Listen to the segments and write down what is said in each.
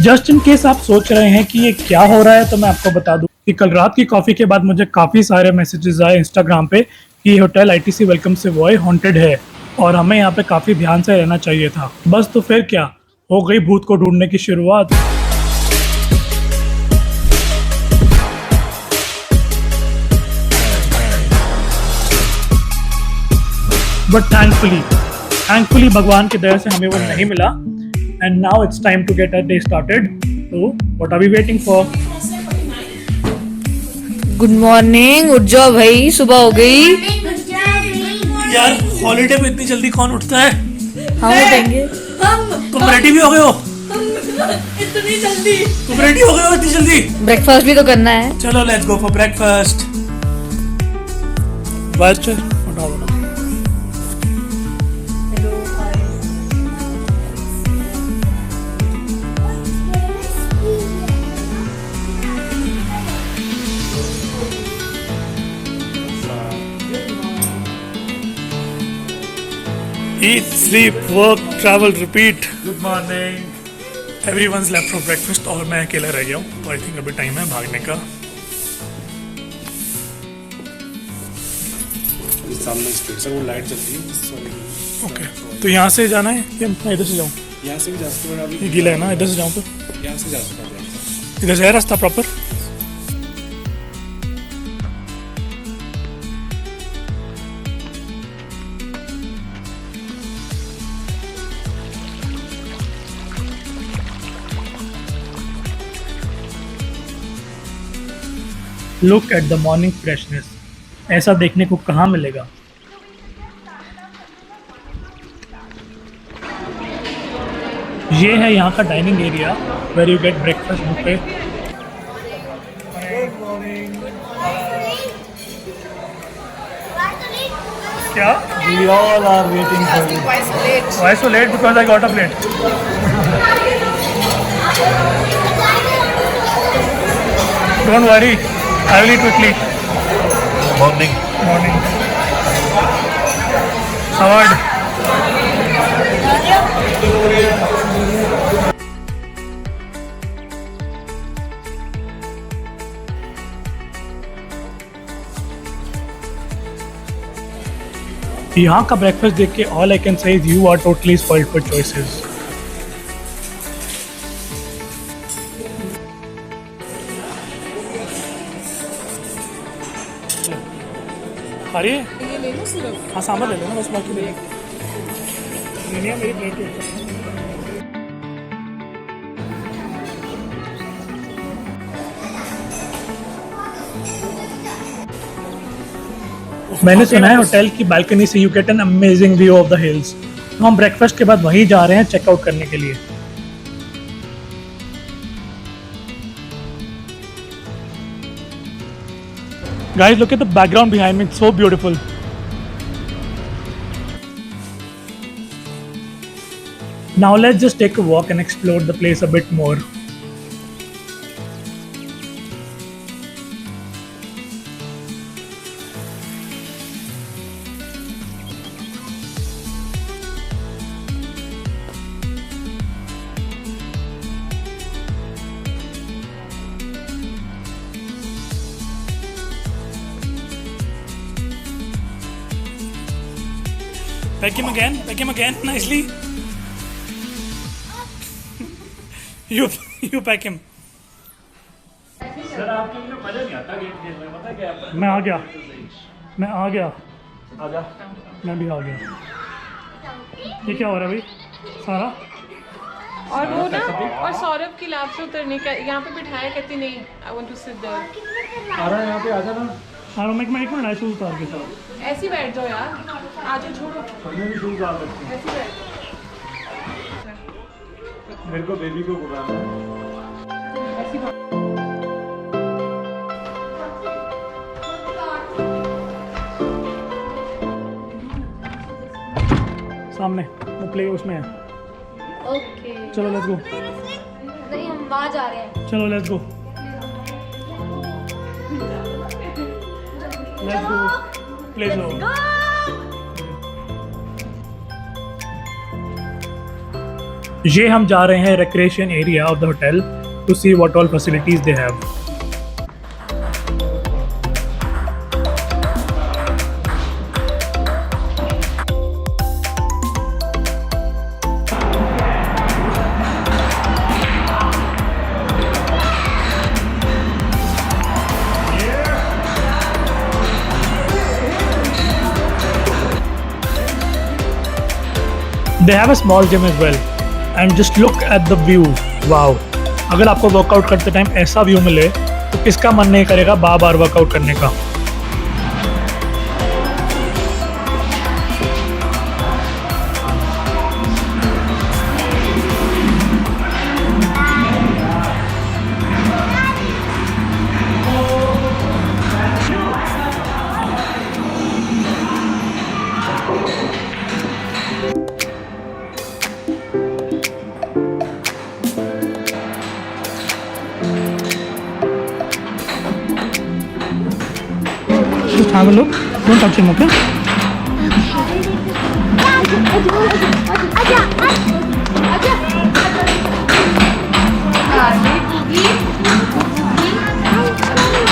Just in case आप सोच रहे हैं कि ये क्या हो रहा है, तो मैं आपको बता दूं कि कल रात की कॉफ़ी के बाद मुझे काफ़ी सारे मैसेजेस आए इंस्टाग्राम पे कि ये hotel ITC welcome Savoy haunted है और हमें यहाँ पे काफ़ी ध्यान से रहना चाहिए था। बस तो फिर क्या, हो गई भूत को ढूंढने की शुरुआत। बट थैंकफुली भगवान की दया से हमें वो नहीं मिला। And now it's time to get a day started. तो what are we waiting for? Good morning. उठ जाओ भाई, सुबह हो गई। यार हॉलीडे पे इतनी जल्दी कौन उठता है? हम उठेंगे। तुम रेडी भी हो गए हो? इतनी जल्दी? तुम रेडी हो गए हो इतनी जल्दी? ब्रेकफास्ट भी तो करना है। चलो लेट्स गो फॉर ब्रेकफास्ट। बस उठाओ। Eat, sleep, work, travel, repeat. Good morning. Everyone's left for breakfast और मैं अकेला रह गया हूँ, तो आई थिंक अभी टाइम है भागने का। सामने स्ट्रीट से वो लाइट जल रही है। ओके, तो यहाँ से जाना है या मैं इधर से जाऊँ? यहाँ से भी जा सकते हो अभी। ये गीला है ना, इधर से जाऊँ तो? यहाँ से जा सकते हो। इधर से है रास्ता proper? Look at the morning freshness, ऐसा देखने को कहाँ मिलेगा। ये है यहाँ का dining area where you get breakfast buffet. क्या? We all are waiting for you. Why so late? Because I got a plate. Don't worry, I will eat quickly. Morning. Howard. यहाँ का ब्रेकफास्ट देख के all I can say is you are totally spoiled for choices. अरे ये ले लो सिर्फ। हाँ, सांभर ले लो ना, बस बाकी ले लो। नहीं मेरी प्लेट है। मैंने सुना है होटल की बालकनी से you get an amazing view of the hills. तो हम ब्रेकफास्ट के बाद वहीं जा रहे हैं चेकआउट करने के लिए। Guys, look at the background behind me, it's so beautiful. Now let's just take a walk and explore the place a bit more. Pack him again, nicely. You pack him. Sir आपके लिए मजा नहीं आता game खेलने में, पता क्या है? मैं आ गया। आजा। मैं भी आ गया। ये क्या हो रहा है भाई? सारा और वो ना, और सौरभ की लैब से उतरने का यहाँ पे बिठाया, कहती नहीं I want to sit there. आ रहा है यहाँ पे, आजा ना। हाँ, मैं एक मिनट आया शूज उतार के साथ। ऐसे ही बैठ जाओ यार, आ जाओ, छोड़ो हमें भी शूज आ सकते हैं। ऐसे ही बैठ मेरे को बेबी को बुलाना है। जाओ, ऐसे ही बैठ। सामने वो प्ले उसमें है। ओके। चलो लेट्स गो। नहीं, हम वहाँ जा रहे हैं। चलो लेट्स गो। प्ले जाओ। ये हम जा रहे हैं recreation area of the hotel to see what all facilities they have. They have a small gym as well, and just look at the view. Wow! अगर आपको वर्कआउट करते टाइम ऐसा व्यू मिले तो किसका मन नहीं करेगा बार बार वर्कआउट करने का। Just have a look. Don't touch him, okay?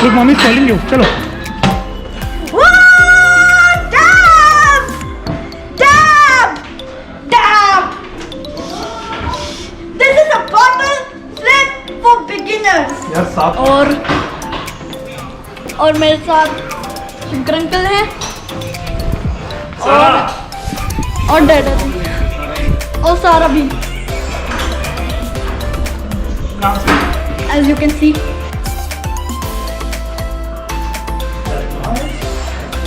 Look, mommy is calling you. Chalo. This is a bottle flip for beginners. और मेरे साथ शंकर अंकल हैं और डैडा भी और सारा भी। As you can see.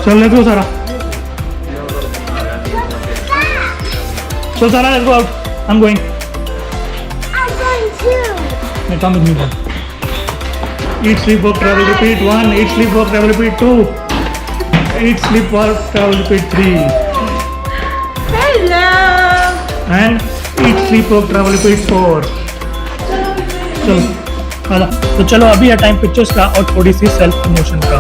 चल let's go सारा। चल सारा let's go out. I'm going. I'm going too. Hey, come with me then. Eat, sleep, work, travel, repeat 1. Eat, sleep, work, travel, repeat 2. Eat, sleep, work, travel, repeat 3. Hello. And eat, sleep, work, travel, repeat 4. चलो आजा। तो चलो अभी है time pictures का और थोड़ी सी self promotion का।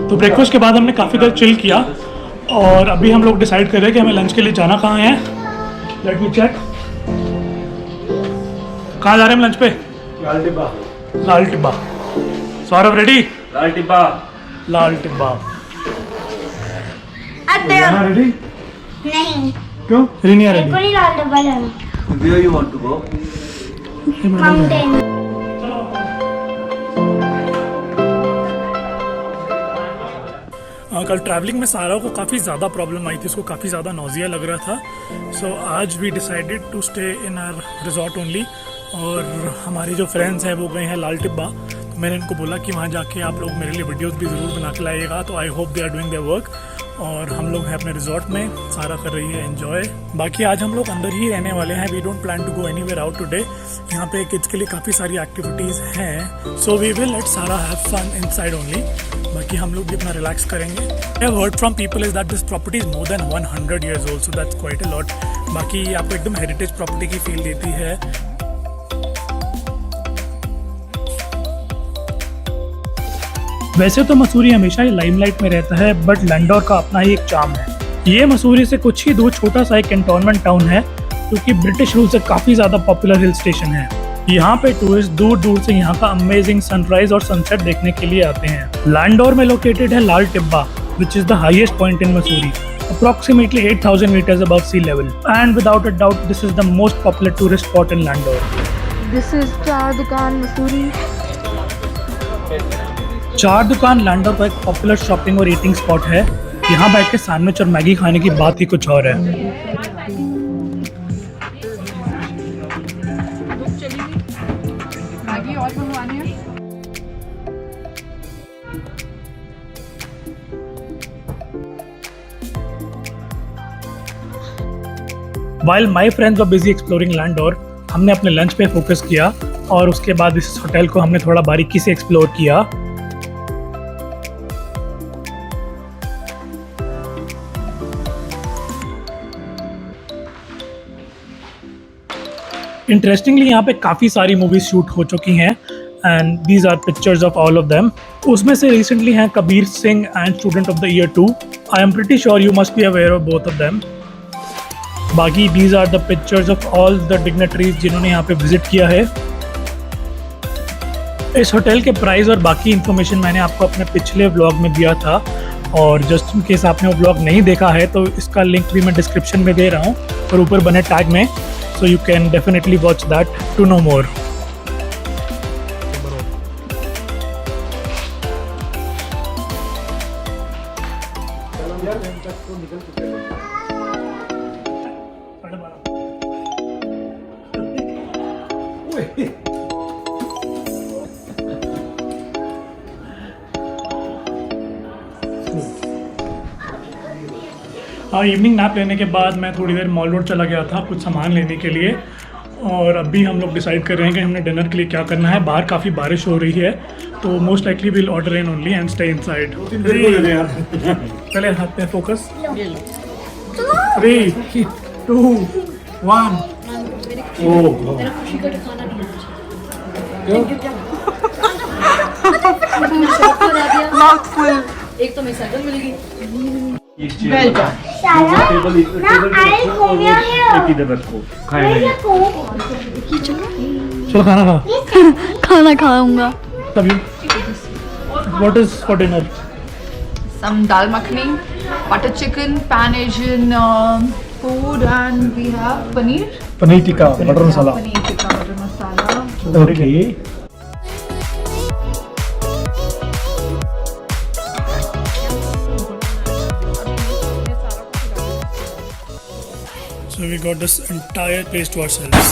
तो ब्रेकफास्ट के बाद हमने काफ़ी देर चिल किया और अभी हम लोग डिसाइड कर रहे हैं कि हमें लंच के लिए जाना कहाँ है। Let me check. कहाँ जा रहे हैं हम लंच पे? लाल टिब्बा। लाल टिब्बा। सौरभ रेडी? लाल टिब्बा। लाल टिब्बा। रेडी? नहीं, क्यों नहीं रेडी? कोई लाल डब्बा जाना। Where you want to go? Mountain. कल ट्रैवलिंग में सारा को काफ़ी ज़्यादा प्रॉब्लम आई थी, उसको काफ़ी ज़्यादा नौजिया लग रहा था। सो आज we decided to stay in our resort only. और हमारे जो फ्रेंड्स हैं वो गए हैं लाल टिब्बा। तो मैंने इनको बोला कि वहाँ जाके आप लोग मेरे लिए वीडियोस भी ज़रूर बना के लाइएगा। तो I hope they are doing their work. और हम लोग हैं अपने रिजॉर्ट में, सारा कर रही है एंजॉय। बाकी आज हम लोग अंदर ही रहने वाले हैं। We don't plan to go anywhere out today. यहाँ पे किड्स के लिए काफ़ी सारी एक्टिविटीज़ हैं। So we will let Sara have fun inside only. बाकी हम लोग भी अपना रिलैक्स करेंगे। I have heard from people is that this property is more than 100 years old, so that's quite a lot। बाकी आपको एकदम हेरिटेज प्रॉपर्टी की फील देती है। वैसे तो मसूरी हमेशा ही लाइमलाइट में रहता है, बट लैंडोर का अपना ही एक चार्म है। ये मसूरी से कुछ ही दूर छोटा सा एक कैंटोनमेंट टाउन है जो कि ब्रिटिश रूल से काफ़ी ज़्यादा पॉपुलर हिल स्टेशन है। यहाँ पे टूरिस्ट दूर दूर से यहाँ का अमेजिंग सनराइज और सनसेट देखने के लिए आते हैं। लैंडोर में लोकेटेड है Lal Tibba, which is the highest point in Mussoorie, approximately 8,000 meters above sea level, and without a doubt this is the most popular tourist spot in Landor। This is चार दुकान मसूरी। चार दुकान लैंडोर का एक पॉपुलर शॉपिंग और ईटिंग स्पॉट है। यहाँ बैठ के सैंडविच और मैगी खाने की बात ही कुछ और है। मैगी और मंगवानी है। While my friends were busy exploring Landor, हमने अपने लंच पे फोकस किया और उसके बाद इस होटल को हमने थोड़ा बारीकी से एक्सप्लोर किया। इंटरेस्टिंगली यहाँ पे काफ़ी सारी मूवीज शूट हो चुकी हैं and these are pictures of all of them. उसमें से रिसेंटली हैं Kabir Singh and student of the year 2. I am pretty sure you must be aware of both of them. बाकी these are the pictures of all the dignitaries जिन्होंने यहाँ पे visit किया है. इस होटल के प्राइस और बाकी इन्फॉर्मेशन मैंने आपको अपने पिछले व्लॉग में दिया था, और जस्ट इन केस आपने वो व्लॉग नहीं देखा है तो इसका लिंक भी मैं डिस्क्रिप्शन में दे रहा हूँ और ऊपर बने टैग में, so you can definitely watch that to know more. हाँ, इवनिंग नैप लेने के बाद मैं थोड़ी देर मॉल रोड चला गया था कुछ सामान लेने के लिए, और अभी हम लोग डिसाइड कर रहे हैं कि हमने डिनर के लिए क्या करना है. बाहर काफ़ी बारिश हो रही है तो most likely will order in only and stay inside. पहले हाथ पे फोकस. 3, 2, 1. एक तो मैं सैंडल मिल गई. चलो खाना खा. खाना खाऊंगा. तभी what is for dinner? Some dal makhani, butter chicken, pan Asian food, and we have paneer. Paneer tikka butter masala. Paneer tikka butter masala. Okay. So we got this entire place to ourselves.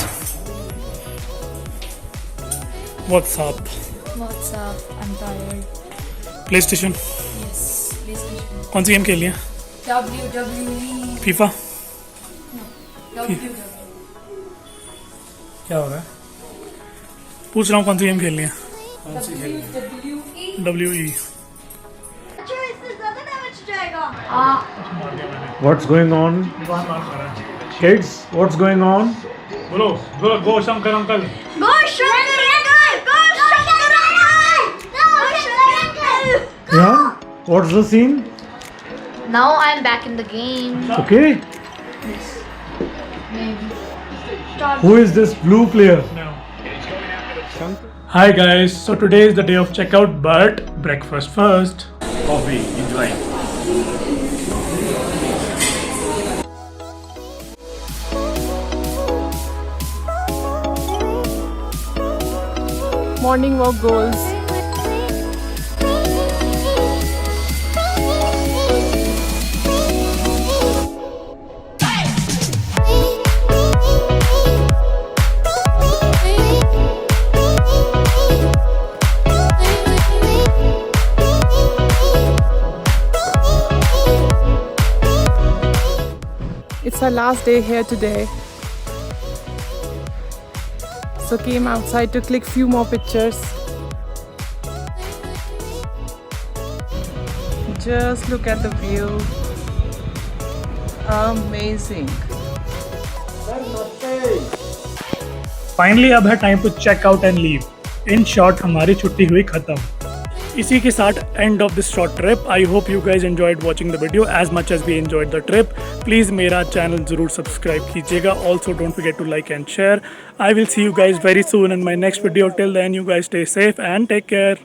What's up? What's up? I'm tired. PlayStation. Yes, PlayStation. कौन सी game खेल लिया? WWE. FIFA. WWE. क्या हो रहा है? पूछ रहा हूँ कौन सी गेम खेल लिया? WWE. WWE. What's going on, kids? What's going on? बोलो बोलो go Shankar uncle. Go Shankar Uncle! Go Shankar Uncle! Go Shankar Uncle! Yeah. What's the scene? Now I'm back in the game. Okay. Who is this blue player? Hi guys, so today is the day of checkout, but breakfast first. Coffee. Enjoy. Morning walk goals. It's our last day here today. So came outside to click few more pictures. Just look at the view. Amazing. Finally अब है time to check out and leave. In short हमारी छुट्टी हुई खत्म. इसी के साथ and of this short trip. I hope you guys enjoyed watching the video as much as we enjoyed the trip. Please मेरा चैनल ज़रूर सब्सक्राइब कीजिएगा. Also don't forget to like and share. I will see you guys very soon in my next video. Till then you guys stay safe and take care.